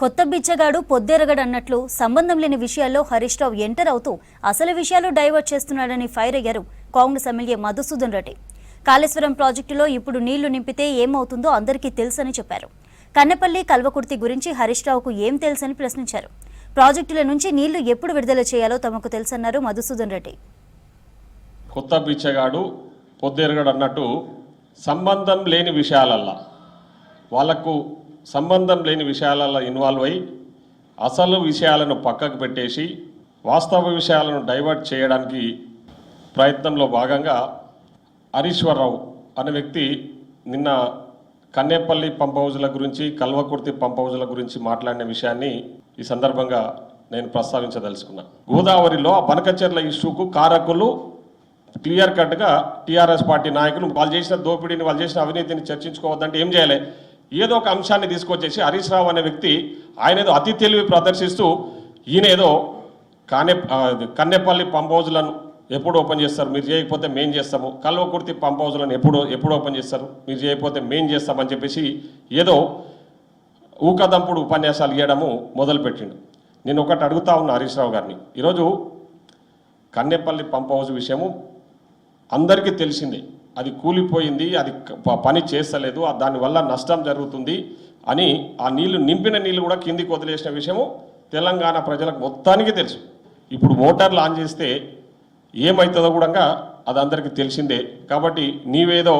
కొత్త బిచ్చగాడు పొద్దెరగడు అన్నట్లు సంబంధం లేని విషయాల్లో హరీష్ రావు ఎంటర్ అవుతూ అసలు విషయాలు డైవర్ట్ చేస్తున్నాడని ఫైర్ అయ్యారు కాంగ్రెస్ ఎమ్మెల్యే మధుసూదన్ రెడ్డి. కాళేశ్వరం ప్రాజెక్టులో ఇప్పుడు నీళ్లు నింపితే ఏమవుతుందో అందరికీ తెలుసని చెప్పారు. కన్నెపల్లి కల్వకుర్తి గురించి హరీష్ రావుకు ఏం తెలుసని ప్రశ్నించారు. ప్రాజెక్టుల నుంచి నీళ్లు ఎప్పుడు విడుదల చేయాలో తమకు తెలుసన్నారు మధుసూదన్ రెడ్డి. కొత్త బిచ్చగాడు పొద్దెరగడు అన్నట్టు సంబంధం లేని విషయాలల్లా వాళ్లకు సంబంధం లేని విషయాలలో ఇన్వాల్వ్ అయ్యి అసలు విషయాలను పక్కకు పెట్టేసి వాస్తవ విషయాలను డైవర్ట్ చేయడానికి ప్రయత్నంలో భాగంగా హరీశ్వరరావు అనే వ్యక్తి నిన్న కన్నేపల్లి పంప్ హౌజుల గురించి కల్వకుర్తి పంప్ హౌజుల గురించి మాట్లాడిన విషయాన్ని ఈ సందర్భంగా నేను ప్రస్తావించదలుచుకున్నాను. గోదావరిలో బనకచెర్ల ఇష్యూకు కారకులు క్లియర్ కట్గా టీఆర్ఎస్ పార్టీ నాయకులు వాళ్ళు చేసిన దోపిడీని వాళ్ళు చేసిన అవినీతిని చర్చించుకోవద్దంటే ఏం చేయాలి? ఏదో ఒక అంశాన్ని తీసుకొచ్చేసి హరీష్ రావు అనే వ్యక్తి ఆయన ఏదో అతి తెలివి ప్రదర్శిస్తూ ఈయన ఏదో కన్నెపల్లి పంప్ హౌజులను ఎప్పుడు ఓపెన్ చేస్తారు, మీరు చేయకపోతే మేం చేస్తాము, కల్వకుర్తి పంప్ హౌజులను ఎప్పుడు ఓపెన్ చేస్తారు, మీరు చేయకపోతే మేం చేస్తామని చెప్పేసి ఏదో ఊకదంపుడు ఉపన్యాసాలు ఇవ్వడము మొదలుపెట్టిండు. నేను ఒకటి అడుగుతా ఉన్నా హరీష్ రావు గారిని, ఈరోజు కన్నెపల్లి పంప్ హౌజ్ విషయము అందరికీ తెలిసిందే, అది కూలిపోయింది, అది పని చేస్తలేదు, దానివల్ల నష్టం జరుగుతుంది అని ఆ నీళ్లు నింపిన నీళ్ళు కూడా కిందికి వదిలేసిన విషయము తెలంగాణ ప్రజలకు మొత్తానికి తెలుసు. ఇప్పుడు మోటార్లు ఆన్ చేస్తే ఏమవుతుందో కూడా అది అందరికీ తెలిసిందే. కాబట్టి నీవేదో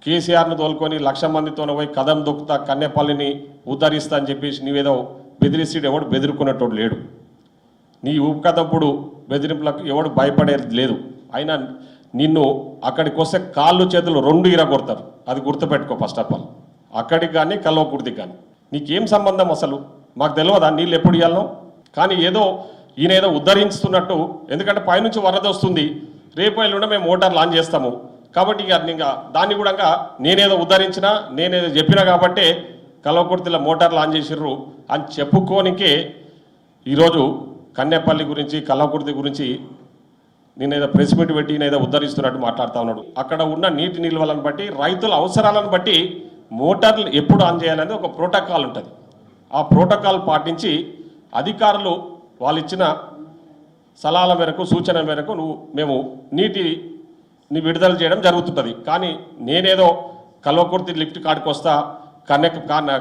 కేసీఆర్ను తోలుకొని 1,00,000 మందితోనే పోయి కదం దొక్కుతా కన్నెపల్లిని ఉద్ధరిస్తా అని చెప్పేసి నీవేదో బెదిరిస్తే ఎవడు బెదిరుకున్నట్టు లేడు. నీ ఊపకదప్పుడు బెదిరింపులకు ఎవడు భయపడేది లేదు. అయినా నిన్ను అక్కడికి వస్తే కాళ్ళు చేతులు 2 ఇరగొడతారు, అది గుర్తుపెట్టుకో. ఫస్ట్ ఆఫ్ ఆల్ అక్కడికి కానీ కల్వకుర్తికి కానీ నీకేం సంబంధం అసలు మాకు తెలియదా నీళ్ళు ఎప్పుడు ఇవ్వాలనో? కానీ ఈయన ఏదో ఉద్ధరిస్తున్నట్టు, ఎందుకంటే పైనుంచి వరద వస్తుంది, రేపు ఎల్లుండి మేము మోటార్లు ఆన్ చేస్తాము కాబట్టి ఇంకా దాన్ని కూడా నేనేదో ఉద్ధరించినా నేనేదో చెప్పినా కాబట్టే కల్వకుర్తిలో మోటార్లు ఆన్ చేసిర్రు అని చెప్పుకోనికే ఈరోజు కన్నెపల్లి గురించి కల్వకుర్తి గురించి నేనేదో ప్రెస్ మీట్ పెట్టి నేదో ఉద్ధరిస్తున్నట్టు మాట్లాడుతూ ఉన్నాడు. అక్కడ ఉన్న నీటి నిల్వలను బట్టి రైతుల అవసరాలను బట్టి మోటార్లు ఎప్పుడు ఆన్ చేయాలనేది ఒక ప్రోటోకాల్ ఉంటుంది. ఆ ప్రోటోకాల్ పాటించి అధికారులు వాళ్ళు ఇచ్చిన సలహాల మేరకు సూచన మేరకు మేము నీటిని విడుదల చేయడం జరుగుతుంటుంది. కానీ నేనేదో కల్వకుర్తి లిఫ్ట్ కాడికి వస్తా,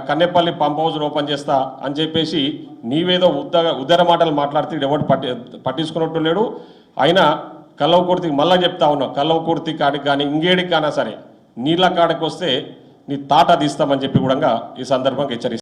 కన్నెపల్లి పంప్ హౌజ్ ఓపెన్ చేస్తా అని చెప్పేసి నీవేదో ఉద్దర మాటలు మాట్లాడితే ఎవడు పట్టించుకున్నట్టు లేడు. అయినా కల్వకుర్తికి మళ్ళీ చెప్తా ఉన్నావు, కల్వకుర్తి కాడికి కానీ ఇంకేడికి కానా సరే నీళ్ళ కాడికి వస్తే నీ తాట తీస్తామని చెప్పి కూడా ఈ సందర్భంగా హెచ్చరిస్తాను.